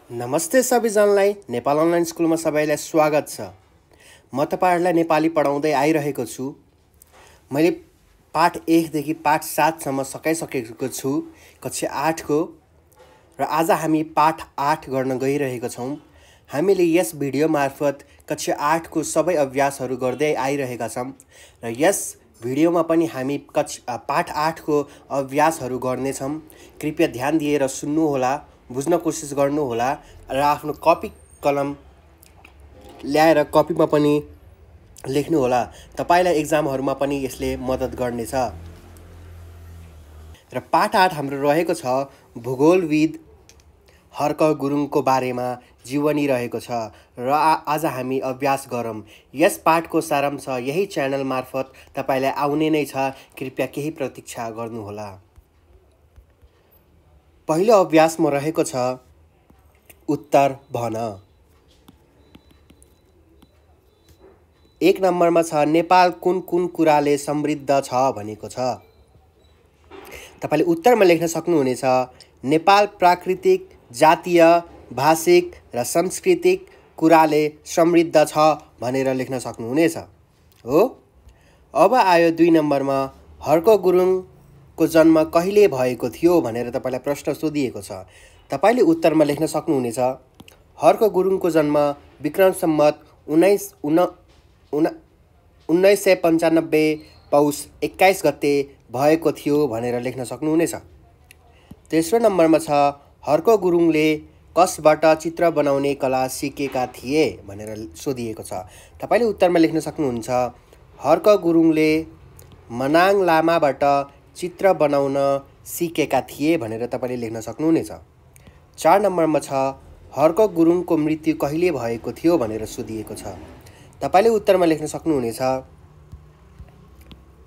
नमस्ते सबैजनालाई नेपाल अनलाइन स्कुलमा सबैलाई स्वागत छ। म तपाईहरुलाई नेपाली पढाउँदै आइरहेको छु। मैले पाठ 1 देखि पाठ 7 सम्म सकाइसकेको छु कक्षा 8 को र आज हामी पाठ 8 गर्न गइरहेका छौं। हामीले यस भिडियो मार्फत कक्षा 8 को सबै अभ्यासहरू गर्दै आइरहेका छौं र यस भिडियोमा पनि हामी पाठ 8 को अभ्यासहरू गर्ने छौं। कृपया ध्यान दिएर सुन्नु होला, बुझ्न कोसिस गर्नु होला र आफ्नो कपी कलम ल्याएर कपीमा पनि लेख्नु होला। तपाईलाई एक्जामहरुमा पनि यसले मद्दत गर्नेछ। र पाठ 8 हाम्रो रहेको छ भूगोलविद हर्क गुरुङको बारेमा जीवनी रहेको छ र आज हामी अभ्यास गरौँ। यस पाठको सारांश यही च्यानल मार्फत तपाईलाई आउने नै छ। कृपया केही प्रतीक्षा गर्नु होला। पहिलो अभ्यासमा रहेको छ उत्तर भन। 1 नम्बरमा छ नेपाल कुन कुन कुराले समृद्ध छ भनेको छ। तपाईले उत्तरमा लेख्न सक्नुहुनेछ नेपाल प्राकृतिक, जातीय, भाषिक र सांस्कृतिक कुराले समृद्ध छ भनेर लेख्न सक्नुहुनेछ। हो। अब आयो 2 नम्बरमा हर्क गुरुङको जन्म कहिले भएको थियो भनेर तपाईलाई प्रश्न सोधिएको छ। तपाईले उत्तरमा लेख्न सक्नुहुनेछ हर्क गुरुङको जन्म विक्रम सम्वत 1995 पौष 21 गते भएको थियो भनेर लेख्न सक्नुहुनेछ। तेस्रो नम्बरमा छ हर्क गुरुङले कसबाट चित्र बनाउने कला सिकेका थिए भनेर सोधिएको छ। तपाईले उत्तरमा लेख्न सक्नुहुन्छ हर्क गुरुङले मनाङ लामाबाट चित्र बनाउन सिकेका थिए भनेर तपाईले लेख्न सक्नुहुनेछ। 4 नम्बरमा छ हर्क गुरुङको मृत्यु कहिले भएको थियो भनेर सोधिएको छ। तपाईले उत्तरमा लेख्न सक्नुहुनेछ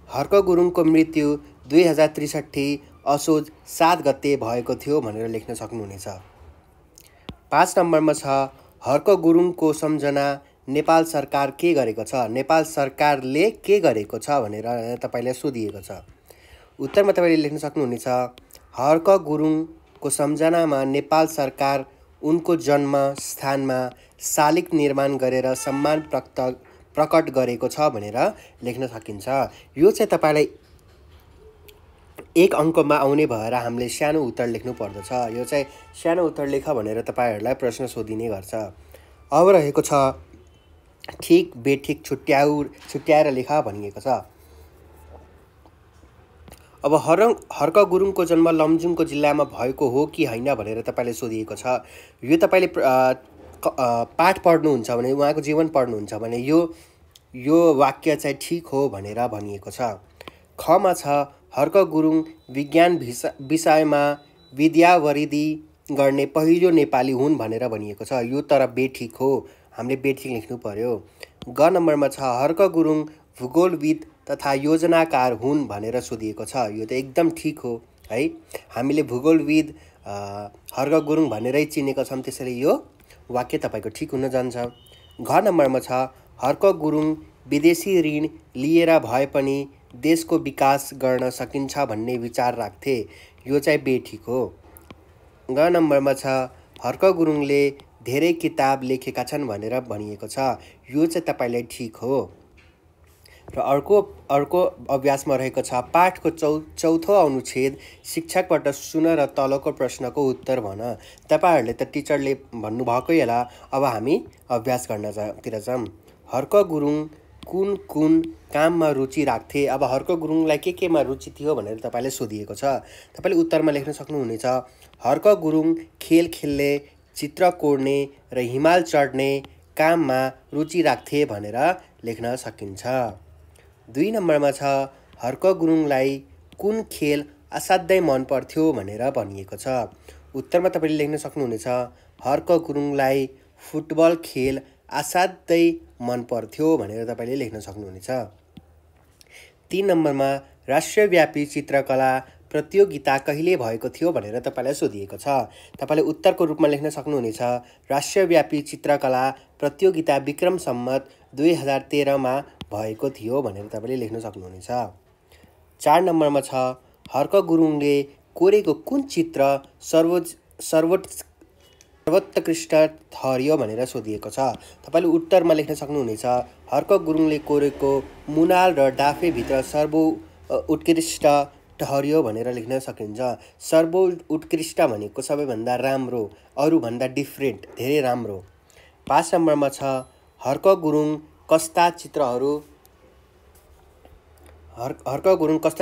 हर्क गुरुङको मृत्यु 2063 असोज 7 गते भएको थियो भनेर लेख्न सक्नुहुनेछ। 5 नम्बरमा छ हर्क गुरुङको सम्झना नेपाल सरकार के गरेको छ। नेपाल सरकारले के गरेको छ भनेर तपाईलाई सोधिएको छ। उत्तरमा तपाईले लेख्न सक्नुहुनेछ हर्क गुरुङको सम्झनामा नेपाल सरकार उनको जन्म स्थानमा शालिग निर्माण गरेर सम्मान प्रकट गरेको छ भनेर लेख्न सकिन्छ। यो चाहिँ तपाईलाई 1 अङ्कमा आउने भएर हामीले सानो उत्तर लेख्नु पर्दछ। यो चाहिँ सानो उत्तर लेख भनेर तपाईहरुलाई प्रश्न सोधिने गर्छ। अब रहेको छ ठीक बेठिक छुट्याएर लेख भनिएको छ। अब हर्क गुरुङको जन्म लमजुङको जिल्लामा भएको हो कि हैन भनेर तपाईले सोधिएको छ। यो तपाईले पाठ पढ्नुहुन्छ भने उहाँको जीवन पढ्नुहुन्छ भने यो वाक्य चाहिँ ठीक हो भनेर भनिएको छ। ख मा छ हर्क गुरुङ विज्ञान विषयमा विद्यावरिधि गर्ने पहिलो नेपाली हुन् भनेर भनिएको छ। यो तर बेठिक हो, हामीले बेठिक लेख्नु पर्यो। ग नम्बरमा छ हर्क गुरुङ भूगोलविद तथा योजनाकार हुन् भनेर सोधिएको छ। यो त एकदम ठीक हो है। हामीले भूगोलविद हर्क गुरुङ भनेरै चिनेका छौं, त्यसैले यो वाक्य तपाईको ठीक हुन जान्छ। घ नम्बरमा छ हर्क गुरुङ विदेशी ऋण लिएर भए पनि देशको विकास गर्न सकिन्छ भन्ने विचार राख्थे। यो चाहिँ बेठिक हो। ग नम्बरमा छ हर्क गुरुङले धेरै किताब लेखेका छन् भनेर भनिएको छ। यो चाहिँ तपाईलाई ठीक हो। र अर्को अभ्यासमा रहेको छ पाठको चौथो अनुच्छेद शिक्षकबाट सुन र तलको प्रश्नको उत्तर भन। तपाईहरुले त टिचरले भन्नु भएकै होला। अब हामी अभ्यास गर्नतिर जाऊँ। हर्क गुरुङ कुन कुन काममा रुचि राख्थे। अब हर्क गुरुङलाई केमा रुचि थियो भनेर तपाईले सोधिएको छ। तपाईले उत्तरमा लेख्न सक्नुहुनेछ हर्क गुरुङ खेल खेल्ने, चित्र कोर्ने र हिमाल चढ्ने काममा रुचि राख्थे भनेर लेख्न सकिन्छ। 2 नम्बरमा छ हर्क गुरुङलाई कुन खेल असाध्यै मन पर्थ्यो भनेर भनिएको छ। उत्तरमा तपाईले लेख्न सक्नुहुनेछ हर्क गुरुङलाई फुटबल खेल असाध्यै मन पर्थ्यो भनेर तपाईले लेख्न सक्नुहुनेछ। 3 नम्बरमा राष्ट्रव्यापी चित्रकला प्रतियोगिता कहिले भएको थियो भनेर तपाईलाई सोधिएको छ। तपाईले उत्तरको रूपमा लेख्न सक्नुहुनेछ राष्ट्रव्यापी चित्रकला प्रतियोगिता विक्रम सम्वत 2013 मा भएको थियो भनेर तपाईले लेख्न सक्नुहुनेछ। 4 नम्बरमा छ हर्क गुरुङले कोरेको कुन चित्र सर्वोच्च सर्वोत्कृष्ट ठहर्यो भनेर सोधिएको छ। तपाईँले उत्तरमा लेख्न सक्नुहुनेछ हर्क गुरुङले कोरेको मुनाल र डाफेभित्र उत्कृष्ट ठहर्यो भनेर लेख्न सकिन्छ। उत्कृष्ट भनेको सबैभन्दा राम्रो, अरूभन्दा डिफ्रेन्ट, धेरै राम्रो। 5 नम्बरमा छ हर्क गुरुङ कस्ता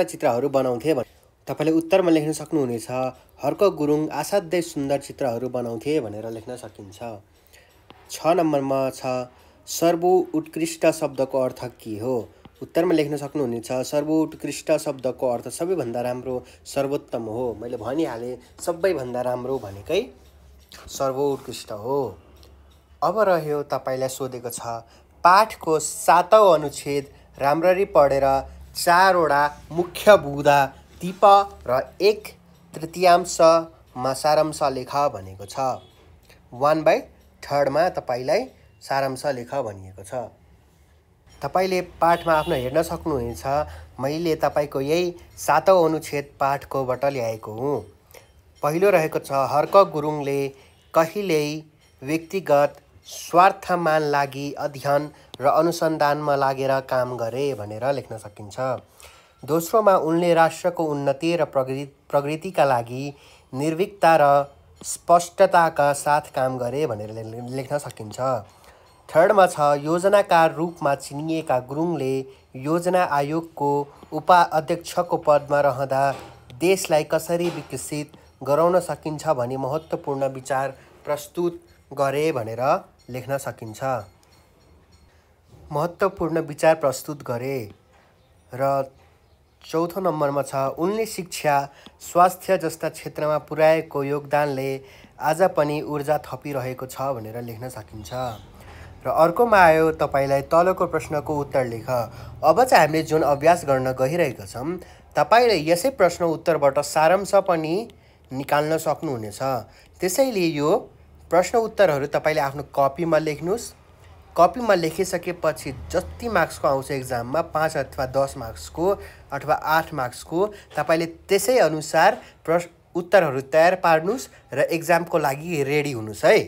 चित्रहरू बनाउँथे। तपाईँले उत्तरमा लेख्न सक्नुहुनेछ हर्क गुरुङ असाध्यै सुन्दर चित्रहरू बनाउँथे भनेर लेख्न सकिन्छ। 6 नम्बरमा छ सर्वोत्कृष्ट शब्दको अर्थ के हो। उत्तरमा लेख्न सक्नुहुनेछ सर्वोत्कृष्ट शब्दको अर्थ सबैभन्दा राम्रो, सर्वोत्तम हो। मैले भनिहालेँ सबैभन्दा राम्रो भनेकै सर्वोत्कृष्ट हो। अब रह्यो तपाईँलाई सोधेको छ पाठको 7औं अनुच्छेद राम्ररी पढेर 4वटा मुख्य बुँदा टिप र 1/3 सारांश लेख भनेको छ। 1/3 तपाईँलाई सारांश लेख भनिएको छ। तपाईँले पाठमा आफ्नो हेर्न सक्नुहुनेछ। मैले तपाईँको यही 7औं अनुच्छेद पाठकोबाट ल्याएको हुँ। पहिलो रहेको छ हर्क गुरुङले कहिल्यै व्यक्तिगत स्वार्थमान लागि अध्ययन र अनुसन्धानमा लागेर काम गरे भनेर लेख्न सकिन्छ। दोस्रोमा उनले राष्ट्रको उन्नति र प्रगतिका लागि निर्भीकता र स्पष्टताका साथ काम गरे भनेर लेख्न सकिन्छ। थर्डमा छ योजनाकार रूपमा चिनिएका गुरुङले योजना आयोगको उपाध्यक्षको पदमा रहँदा देशलाई कसरी विकसित गराउन सकिन्छ भनी महत्त्वपूर्ण विचार प्रस्तुत गरे भनेर लेख्न सकिन्छ। महत्त्वपूर्ण विचार प्रस्तुत गरे। र चौथो नम्बरमा छ उनले शिक्षा, स्वास्थ्य जस्ता क्षेत्रमा पुर्याएको योगदानले आज पनि ऊर्जा थपिरहेको छ भनेर लेख्न सकिन्छ। र अर्कोमा आयो तपाईँलाई तलको प्रश्नको उत्तर लेख। अब चाहिँ हामीले जुन अभ्यास गर्न गइरहेका छौँ तपाईँले यसै प्रश्न उत्तरबाट सारांश पनि निकाल्न सक्नुहुनेछ। त्यसैले यो प्रश्न उत्तरहरू तपाईँले आफ्नो कपीमा लेख्नुहोस्। कपीमा लेखिसकेपछि जति मार्क्सको आउँछ एक्जाममा 5 अथवा 10 मार्क्सको अथवा 8 मार्क्सको तपाईँले त्यसै अनुसार उत्तरहरू तयार पार्नुहोस् र एक्जामको लागि रेडी हुनुहोस् है।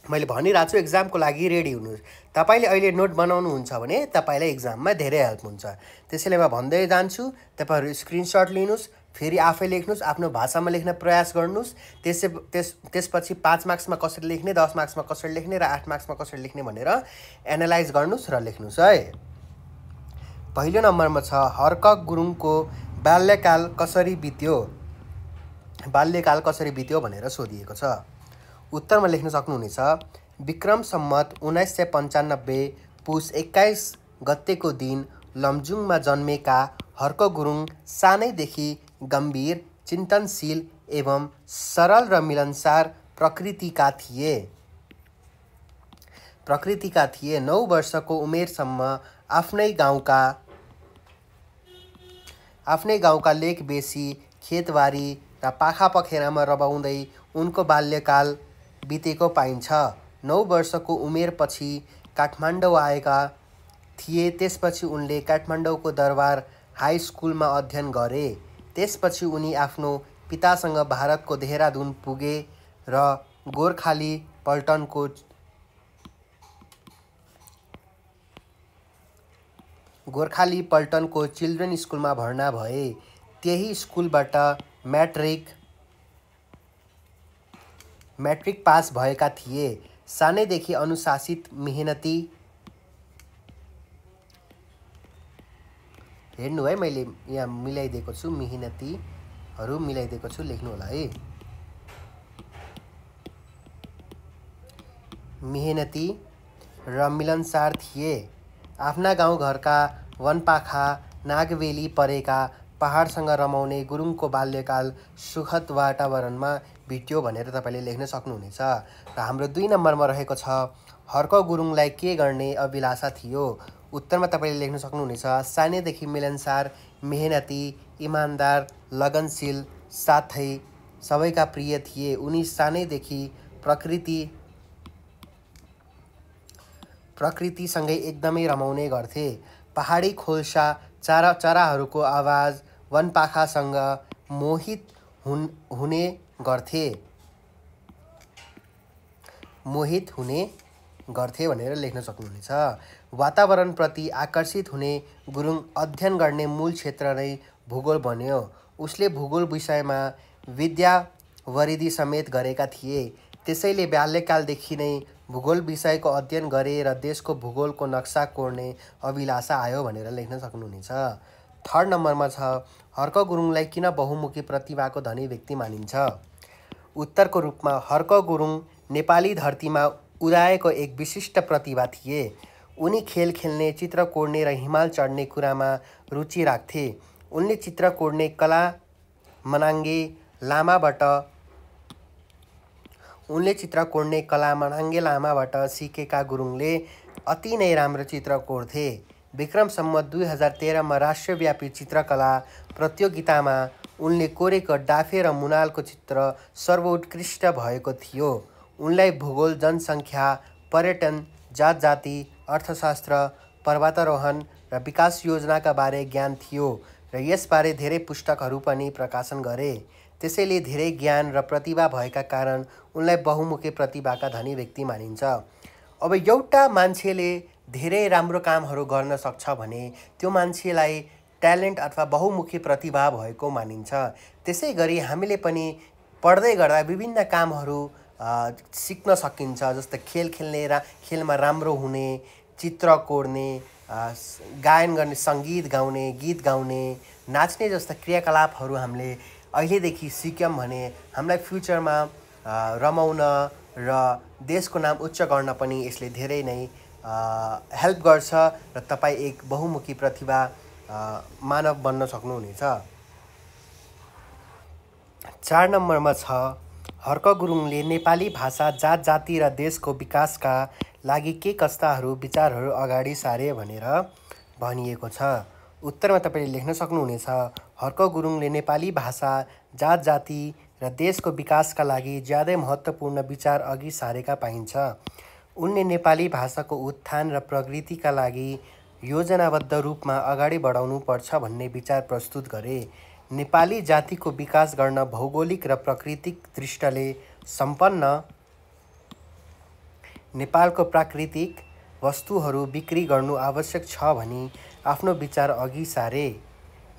मैले भनिरहेको छु एक्जामको लागि रेडी हुनुहोस्। तपाईँले अहिले नोट बनाउनुहुन्छ भने तपाईँलाई एक्जाममा धेरै हेल्प हुन्छ। त्यसैले म भन्दै जान्छु तपाईँहरू स्क्रिनसट लिनुहोस्, फेरि आफै लेख्नुहोस्, आफ्नो भाषामा लेख्न प्रयास गर्नुहोस्। त्यसपछि 5 मार्क्समा कसरी लेख्ने, 10 मार्क्समा कसरी लेख्ने र 8 मार्क्समा कसरी लेख्ने भनेर एनालाइज गर्नुहोस् र लेख्नुहोस् है। पहिलो नम्बरमा छ हर्क गुरुङको बाल्यकाल कसरी बित्यो भनेर सोधिएको छ। उत्तरमा लेख्न सक्नुहुनेछ विक्रम सम्वत 1995 पुस 21 गतेको दिन लमजुङमा जन्मेका हर्क गुरुङ सानैदेखि गम्भीर, चिन्तनशील एवं सरल र मिलनसार प्रकृतिका थिए। 9 वर्षको उमेरसम्म आफ्नै गाउँका लेक बेसी, खेतबारी र पाखा पखेरामा रमाउँदै उनको बाल्यकाल बितेको पाइन्छ। 9 वर्षको उमेरपछि काठमाडौँ आएका थिए। त्यसपछि उनले काठमाडौँको दरबार हाई स्कुलमा अध्ययन गरे। त्यसपछि उनी आफ्नो पितासँग भारतको देहरादून पुगे र गोर्खाली पल्टनको चिल्ड्रेन स्कुलमा भर्ना भए। त्यही स्कुलबाट म्याट्रिक पास भएका थिए। सानैदेखि अनुशासित, मेहनती, हेर्नु है मैले यहाँ मिलाइदिएको छु, मेहनतीहरू मिलाइदिएको छु, लेख्नु होला है। मेहनती र मिलनसार थिए। आफ्ना गाउँघरका वनपाखा, नागबेली परेका पहाडसँग रमाउने गुरुङको बाल्यकाल सुखद वातावरणमा बित्यो भनेर तपाईँले लेख्न सक्नुहुनेछ। र हाम्रो 2 नम्बरमा रहेको छ हर्क गुरुङलाई के गर्ने अभिलाषा थियो। उत्तरमा तपाईँले लेख्न सक्नुहुनेछ सानैदेखि मिलनसार, मेहनती, इमान्दार, लगनशील साथै सबैका प्रिय थिए। उनी सानैदेखि प्रकृतिसँगै एकदमै रमाउने गर्थे। पहाडी खोल्सा, चराहरूको आवाज, वनपाखासँग मोहित हुने गर्थे। मोहित हुने गर्थे भनेर लेख्न सक्नुहुनेछ। वातावरणप्रति आकर्षित हुने गुरुङ अध्ययन गर्ने मूल क्षेत्र नै भूगोल बन्यो। उसले भूगोल विषयमा विद्यावरिधि समेत गरेका थिए। त्यसैले बाल्यकालदेखि नै भूगोल विषयको अध्ययन गरे र देशको भूगोलको नक्सा कोर्ने अभिलाषा आयो भनेर लेख्न सक्नुहुनेछ। थर्ड नम्बरमा छ, हर्क गुरुङलाई किन बहुमुखी प्रतिभाको धनी व्यक्ति मानिन्छ? उत्तरको रूपमा हर्क गुरुङ नेपाली धरतीमा उदाएको एक विशिष्ट प्रतिभा थिए। उनी खेल खेल्ने, चित्र कोर्ने र हिमाल चढ्ने कुरामा रुचि राख्थे। उनले चित्र कोर्ने कला मनाङ्गे लामाबाट सिकेका गुरुङले अति नै राम्रो चित्र कोर्थे। विक्रम सम्वत 2013मा राष्ट्रव्यापी चित्रकला प्रतियोगितामा उनले कोरेको डाफे र मुनालको चित्र सर्वोत्कृष्ट भएको थियो। उनलाई भूगोल, जनसङ्ख्या, पर्यटन, जात-जाति, अर्थशास्त्र, पर्वतारोहण र विकास योजनाका बारे ज्ञान थियो र यसबारे धेरै पुस्तकहरू पनि प्रकाशन गरे। त्यसैले धेरै ज्ञान र प्रतिभा भएका कारण उनलाई बहुमुखी प्रतिभाका धनी व्यक्ति मानिन्छ। अब एउटा मान्छेले धेरै राम्रो कामहरू गर्न सक्छ भने त्यो मान्छेलाई ट्यालेन्ट अथवा बहुमुखी प्रतिभा भएको मानिन्छ। त्यसै गरी हामीले पनि पढ्दै गर्दा विभिन्न कामहरू सिक्न सकिन्छ। जस्तै खेलमा राम्रो हुने, चित्र कोर्ने, गायन गर्ने, सङ्गीत गाउने, गीत गाउने, नाच्ने जस्ता क्रियाकलापहरू हामीले अहिलेदेखि सिक्यौँ भने हामीलाई फ्युचरमा रमाउन र देशको नाम उच्च गर्न पनि यसले धेरै नै हेल्प गर्छ र तपाईँ एक बहुमुखी प्रतिभा मानव बन्न सक्नुहुनेछ। 4 नम्बरमा छ, हर्क गुरुङले नेपाली भाषा, जात जाति र देशको विकासका लागि के कस्ताहरू विचारहरू अगाडि सारे भनेर भनिएको छ। उत्तरमा तपाईँले लेख्न सक्नुहुनेछ, हर्क गुरुङले नेपाली भाषा, जात जाति र देशको विकासका लागि ज्यादै महत्त्वपूर्ण विचार अघि सारेका पाइन्छ। उनले नेपाली भाषाको उत्थान र प्रगतिका लागि योजनाबद्ध रूपमा अगाडि बढाउनु पर्छ भन्ने विचार प्रस्तुत गरे। नेपाली जातिको विकास गर्न भौगोलिक र प्राकृतिक दृष्टिले सम्पन्न नेपालको प्राकृतिक वस्तुहरू बिक्री गर्नु आवश्यक छ भनी आफ्नो विचार अघि सारे।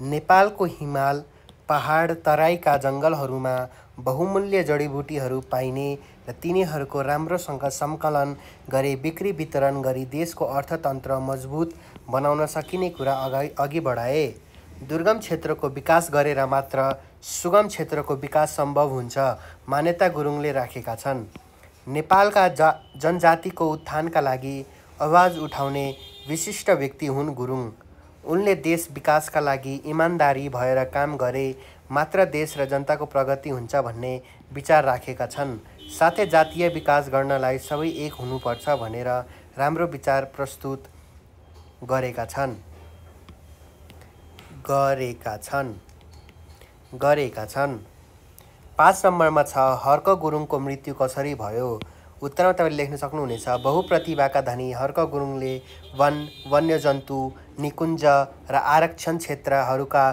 नेपालको हिमाल, पहाड, तराईका जङ्गलहरूमा बहुमूल्य जडीबुटीहरू पाइने र तिनीहरूको राम्रोसँग सङ्कलन गरी बिक्री वितरण गरी देशको अर्थतन्त्र मजबुत बनाउन सकिने कुरा अघि बढाए। दुर्गम क्षेत्रको विकास गरेर मात्र सुगम क्षेत्रको विकास सम्भव हुन्छ मान्यता गुरुङले राखेका छन्। नेपालका जनजातिको उत्थानका लागि आवाज उठाउने विशिष्ट व्यक्ति हुन् गुरुङ। उनले देश विकासका लागि इमान्दारी भएर काम गरे मात्र देश र जनताको प्रगति हुन्छ भन्ने विचार राखेका छन्। साथै जातीय विकास गर्नलाई सबै एक हुनुपर्छ भनेर राम्रो विचार प्रस्तुत गरेका छन्। 5 नम्बरमा छ, हर्क गुरुङको मृत्यु कसरी भयो? उत्तरमा तपाईँले लेख्न सक्नुहुनेछ, बहुप्रतिभाका धनी हर्क गुरुङले वन, वन्यजन्तु, निकुञ्ज र आरक्षण क्षेत्रहरूका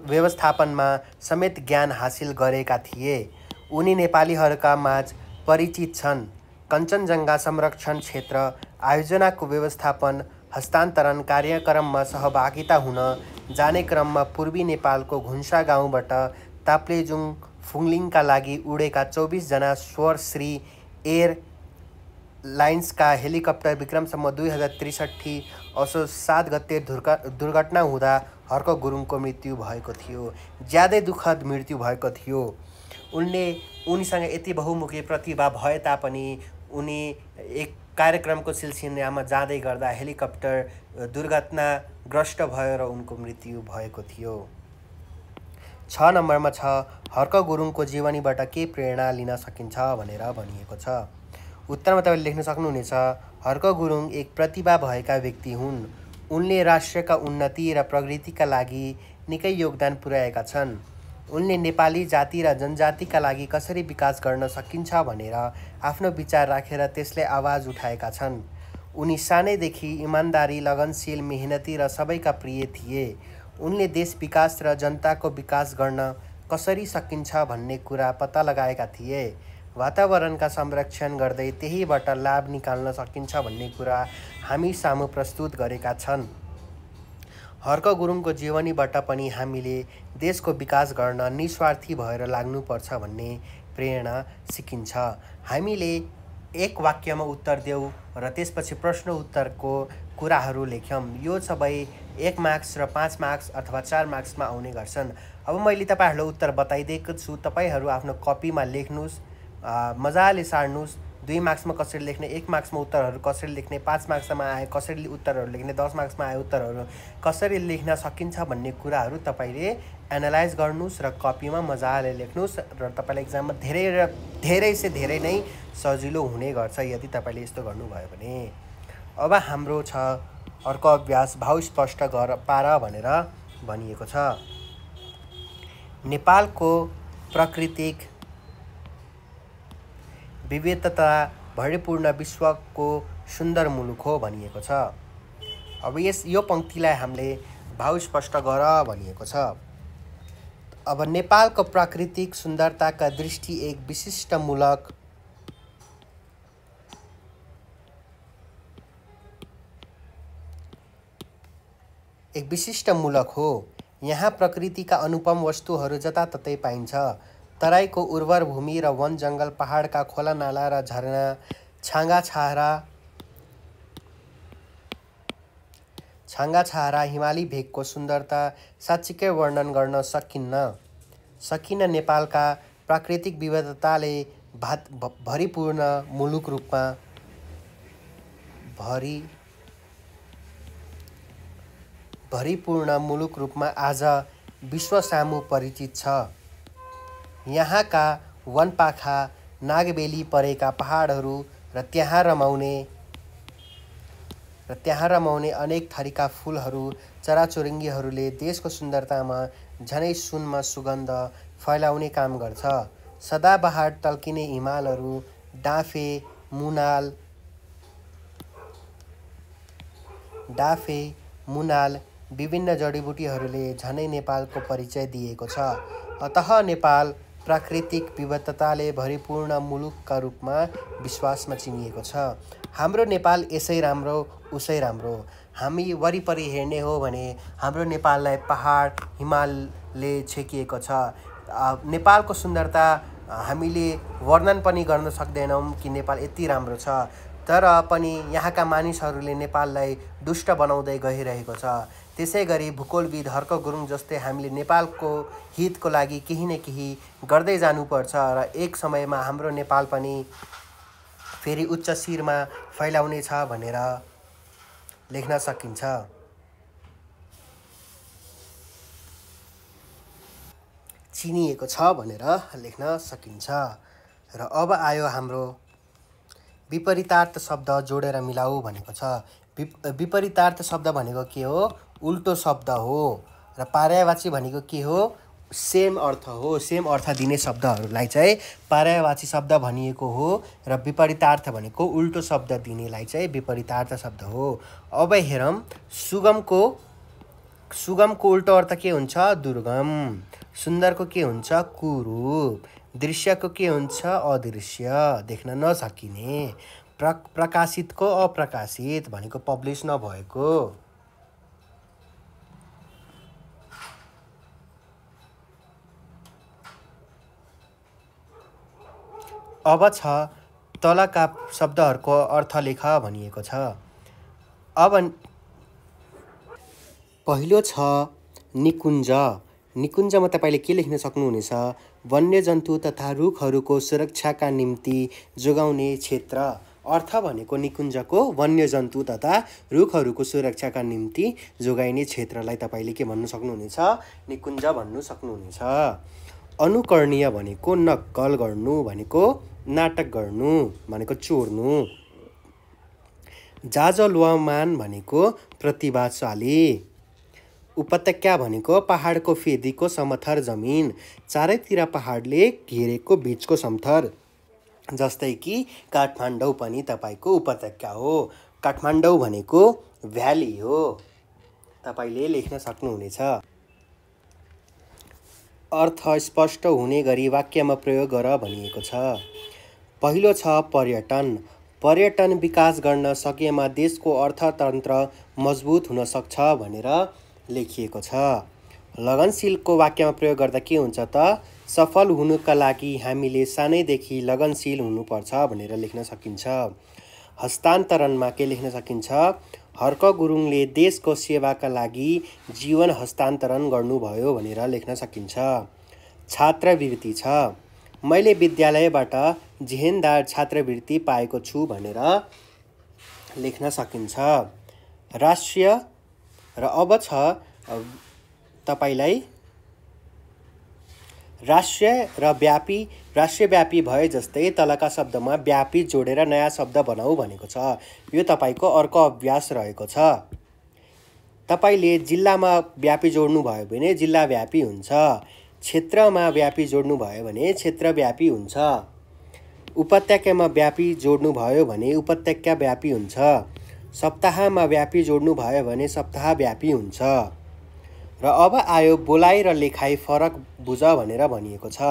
व्यवस्थापनमा समेत ज्ञान हासिल गरेका थिए। उनी नेपालीहरूका माझ परिचित छन्। कञ्चनजङ्घा संरक्षण क्षेत्र आयोजनाको व्यवस्थापन, हस्तान्तरण कार्यक्रममा सहभागिता हुन जाने क्रममा पूर्वी नेपालको घुन्सा गाउँबाट ताप्लेजुङ फुङलिङका लागि उडेका 24 जना स्वरश्री एयर लाइन्सका हेलिकप्टर विक्रमसम्म 2063 असोज 7 गते दुर्घटना हुँदा हर्क गुरुङको मृत्यु भएको थियो। ज्यादै दुःखद मृत्यु भएको थियो। उनीसँग यति बहुमुखी प्रतिभा भए तापनि उनी एक कार्यक्रमको सिलसिलामा जाँदै गर्दा हेलिकप्टर दुर्घटनाग्रस्त भयो र उनको मृत्यु भएको थियो। 6 नम्बरमा छ, हर्क गुरुङको जीवनीबाट के प्रेरणा लिन सकिन्छ भनेर भनिएको छ। उत्तरमा तपाईँले लेख्न सक्नुहुनेछ, हर्क गुरुङ एक प्रतिभा भएका व्यक्ति हुन्। उनले राष्ट्रका उन्नति र प्रगतिका लागि निकै योगदान पुर्याएका छन्। उनले नेपाली जाति र जनजातिका लागि कसरी विकास गर्न सकिन्छ भनेर आफ्नो विचार राखेर त्यसले आवाज उठाएका छन्। उनी सानैदेखि इमान्दारी, लगनशील, मेहनती र सबैका प्रिय थिए। उनले देश विकास र जनताको विकास गर्न कसरी सकिन्छ भन्ने कुरा पत्ता लगाएका थिए। वातावरणका संरक्षण गर्दै त्यहीबाट लाभ निकाल्न सकिन्छ भन्ने कुरा हामी सामु प्रस्तुत गरेका छन्। हर्क गुरुङको जीवनीबाट पनि हामीले देशको विकास गर्न निस्वार्थी भएर लाग्नुपर्छ भन्ने प्रेरणा सिकिन्छ। हामीले एक वाक्यमा उत्तर देऊ र त्यसपछि प्रश्न उत्तरको कुराहरू लेख्यौँ। यो सबै 1 मार्क्स र 5 मार्क्स अथवा 4 मार्क्समा आउने गर्छन्। अब मैले तपाईँहरूलाई उत्तर बताइदिएको छु, तपाईँहरू आफ्नो कपीमा लेख्नुहोस्, मजाले सार्नुहोस्। 2 मार्क्समा कसरी लेख्ने, 1 मार्क्समा उत्तरहरू कसरी लेख्ने, 5 मार्क्समा आए कसरी उत्तरहरू लेख्ने, 10 मार्क्समा आए उत्तरहरू कसरी लेख्न सकिन्छ भन्ने कुराहरू तपाईँले एनालाइज गर्नुहोस् र कपीमा मजाले लेख्नुहोस् र तपाईँलाई एक्जाममा धेरै से धेरै नै सजिलो हुने गर्छ यदि तपाईँले यस्तो गर्नुभयो भने। अब हाम्रो छ अर्को अभ्यास, भाव स्पष्ट पार भनेर भनिएको छ। नेपालको प्राकृतिक विविधता भरिपूर्ण विश्वको सुन्दर मुलुक हो भनिएको छ। अब यो पंक्तिलाई हामीले भाव स्पष्ट गर भनिएको छ। अब नेपालको प्राकृतिक सुन्दरताका दृष्टि एक विशिष्ट मुलक हो। यहाँ प्रकृतिका अनुपम वस्तुहरू जताततै पाइन्छ। तराईको उर्वर भूमि र वन जङ्गल, पहाडका खोला नाला र झरना, छाँगा छारा हिमाली भेगको सुन्दरता साँच्चीकै वर्णन गर्न सकिन्न। नेपालका प्राकृतिक विविधताले भरिपूर्ण मुलुक रूपमा आज विश्वसामु परिचित छ। यहाँका वनपाखा, नागबेली परेका पहाडहरू र त्यहाँ रमाउने अनेक थरीका फुलहरू, चराचुरुङ्गीहरूले देशको सुन्दरतामा झनै सुनमा सुगन्ध फैलाउने काम गर्छ। सदाबहार टल्किने हिमालहरू, डाँफे, मुनाल, विभिन्न जडीबुटीहरूले झनै नेपालको परिचय दिएको छ। अतः नेपाल प्राकृतिक विविधताले भरिपूर्ण मुलुकका रूपमा विश्वासमा चिनिएको छ। हाम्रो नेपाल यसै राम्रो उसै राम्रो। हामी वरिपरि हेर्ने हो भने हाम्रो नेपाललाई पहाड, हिमालले छेकिएको छ। नेपालको सुन्दरता हामीले वर्णन पनि गर्न सक्दैनौँ कि नेपाल यति राम्रो छ। तर पनि यहाँका मानिसहरूले नेपाललाई दुष्ट बनाउँदै गइरहेको छ। त्यसै गरी भूगोलविद हर्क गुरुङ जस्तै हामीले नेपालको हितको लागि केही न केही गर्दै जानुपर्छ र एक समयमा हाम्रो नेपाल पनि फेरि उच्च शिरमा फैलाउने छ भनेर लेख्न सकिन्छ। चिनिएको छ भनेर लेख्न सकिन्छ। र अब आयो हाम्रो विपरीतार्थ शब्द जोडेर मिलाऊ भनेको छ। विपरीतार्थ शब्द भनेको के हो? उल्टो शब्द हो। र पर्यायवाची भनेको के हो? सेम अर्थ हो। सेम अर्थ दिने शब्दहरूलाई चाहिँ पर्यायवाची शब्द भनिएको हो र विपरीतार्थ भनेको उल्टो शब्द दिनेलाई चाहिँ विपरीतार्थ शब्द हो। अब हेरौँ, सुगमको उल्टो अर्थ के हुन्छ? दुर्गम। सुन्दरको के हुन्छ? कुरूप। दृश्यको के हुन्छ? अदृश्य, देख्न नसकिने। प्रकाशितको अप्रकाशित भनेको पब्लिस नभएको। अब छ तलका शब्दहरूको अर्थ लेख भनिएको छ। अब पहिलो छ निकुञ्ज। निकुञ्जमा तपाईँले के लेख्न सक्नुहुनेछ? वन्यजन्तु तथा रुखहरूको सुरक्षाका निम्ति जोगाउने क्षेत्र। अर्थ भनेको निकुञ्जको वन्यजन्तु तथा रुखहरूको सुरक्षाका निम्ति जोगाइने क्षेत्रलाई तपाईँले के भन्नु सक्नुहुनेछ? निकुञ्ज भन्नु सक्नुहुनेछ। अनुकरणीय भनेको नक्कल गर्नु भनेको नाटक गर्नु भनेको चोर्नु। जाजलवामान भनेको प्रतिभाशाली। उपत्यका भनेको पहाडको फेदीको समथर जमिन, चारैतिर पहाडले घेरेको बीचको समथर। जस्तै कि काठमाडौँ पनि तपाईँको उपत्यका हो। काठमाडौँ भनेको भ्याली हो। तपाईँले लेख्न सक्नुहुनेछ। अर्थ स्पष्ट हुने गरी वाक्यमा प्रयोग गर भनिएको छ। पहिलो छ पर्यटन। पर्यटन विकास गर्न सकेमा देशको अर्थतन्त्र मजबुत हुन सक्छ भनेर लेखिएको छ। लगनशीलको वाक्यमा प्रयोग गर्दा के हुन्छ त? सफल हुनुका लागि हामीले सानैदेखि लगनशील हुनुपर्छ भनेर लेख्न सकिन्छ। हस्तान्तरणमा के लेख्न सकिन्छ? हर्क गुरुङले देशको सेवाका लागि जीवन हस्तान्तरण गर्नुभयो भनेर लेख्न सकिन्छ। छात्रवृत्ति छ। मैले विद्यालयबाट जेहेन्दार छात्रवृत्ति पाएको छु भनेर लेख्न सकिन्छ। राष्ट्रिय र अब छ तपाईलाई राष्ट्रव्यापी भए जस्तै तलका शब्दमा व्यापी जोडेर नयाँ शब्द बनाऊ भनेको छ। यो तपाईको अर्को अभ्यास रहेको छ। तपाईले जिल्लामा व्यापी जोड्नु भयो भने जिल्लाव्यापी हुन्छ। क्षेत्रमा व्यापी जोड्नु भयो भने क्षेत्रव्यापी हुन्छ। उपत्यकामा व्यापी जोड्नु भयो भने उपत्यकाव्यापी हुन्छ। सप्ताहमा व्यापी जोड्नु भयो भने सप्ताहव्यापी हुन्छ। र अब आयो बोलाइ र लेखाइ फरक बुझ भनेर भनिएको छ।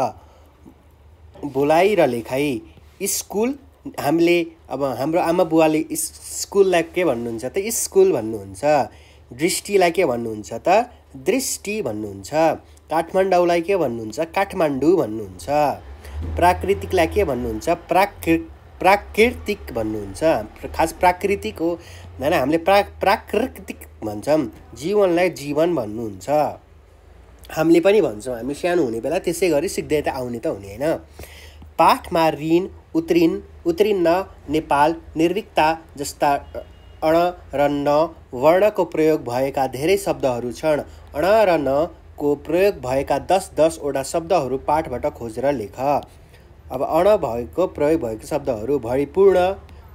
बोलाइ र लेखाइ। स्कुल, हामीले अब हाम्रो आमा बुवाले स्कुललाई के भन्नुहुन्छ त? स्कुल भन्नुहुन्छ। दृष्टिलाई के भन्नुहुन्छ त? दृष्टि भन्नुहुन्छ। काठमाडौँलाई के भन्नुहुन्छ? काठमाडौँ भन्नुहुन्छ। प्राकृतिकलाई के भन्नुहुन्छ? प्राकृतिक भन्नुहुन्छ। खास प्राकृतिक हो हैन, हामीले प्राकृतिक भन्छौँ। जीवनलाई जीवन भन्नुहुन्छ। हामीले पनि भन्छौँ, हामी सानो हुने बेला त्यसै गरी सिक्दै त आउने त हुने हैन। पाठमा ऋण, उत्रिन्न, नेपाल, निर्विकता जस्ता अण र न वर्णको प्रयोग भएका धेरै शब्दहरू छन्। अण र न को प्रयोग भएका 10 वटा शब्दहरू पाठबाट खोजेर लेख। अब अण भएको प्रयोग भएको शब्दहरू: भरिपूर्ण,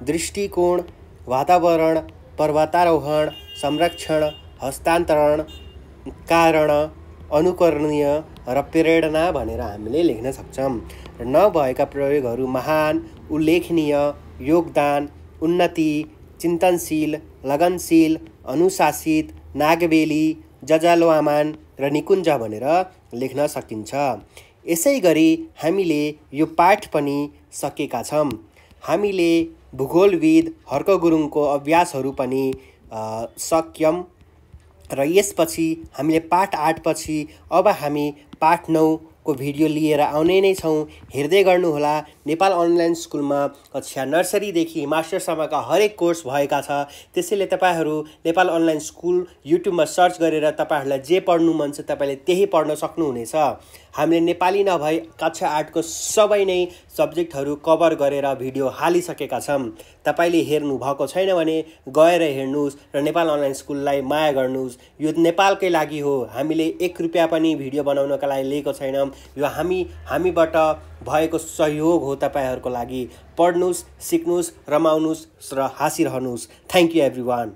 दृष्टिकोण, वातावरण, पर्वतारोहण, संरक्षण, हस्तान्तरण, कारण, अनुकरणीय र प्रेरणा भनेर हामीले लेख्न सक्छौँ। र नभएका प्रयोगहरू: महान, उल्लेखनीय, योगदान, उन्नति, चिन्तनशील, लगनशील, अनुशासित, नागबेली, जजालवामान र निकुञ्ज भनेर लेख्न सकिन्छ। यसै गरी हामीले यो पाठ पनि सकेका छौँ। हामीले भूगोलविद हर्क गुरुङको अभ्यासहरू पनि सक्यौँ र यसपछि हामीले पाठ 8 पछि अब हामी पाठ 9 को भिडियो लिएर आउने नै छौँ। हेर्दै गर्नुहोला। नेपाल अनलाइन स्कुलमा कक्षा नर्सरीदेखि मास्टरसम्मका हरेक कोर्स भएका छ। त्यसैले तपाईहरू नेपाल अनलाइन स्कुल युट्युबमा सर्च गरेर तपाईहरूलाई जे पढ्नु मन छ तपाईले त्यही पढ्न सक्नुहुनेछ। हामीले नेपाली नभई कक्षा 8 को सबै नै सब्जेक्टहरू कभर गरेर भिडियो हालिसकेका छौँ। तपाईले हेर्नु भएको छैन भने गएर हेर्नुहोस् र नेपाल अनलाइन स्कुललाई माया गर्नुहोस्। यो नेपालकै लागि हो। हामीले 1 रुपैयाँ पनि भिडियो बनाउनका लागि लिएको छैनौँ। यो हामीबाट भएको सहयोग हो तपाईहरूको लागि। पढ्नुहोस्, सिक्नुहोस्, रमाउनुहोस् र हाँसिरहनुहोस्। Thank you everyone.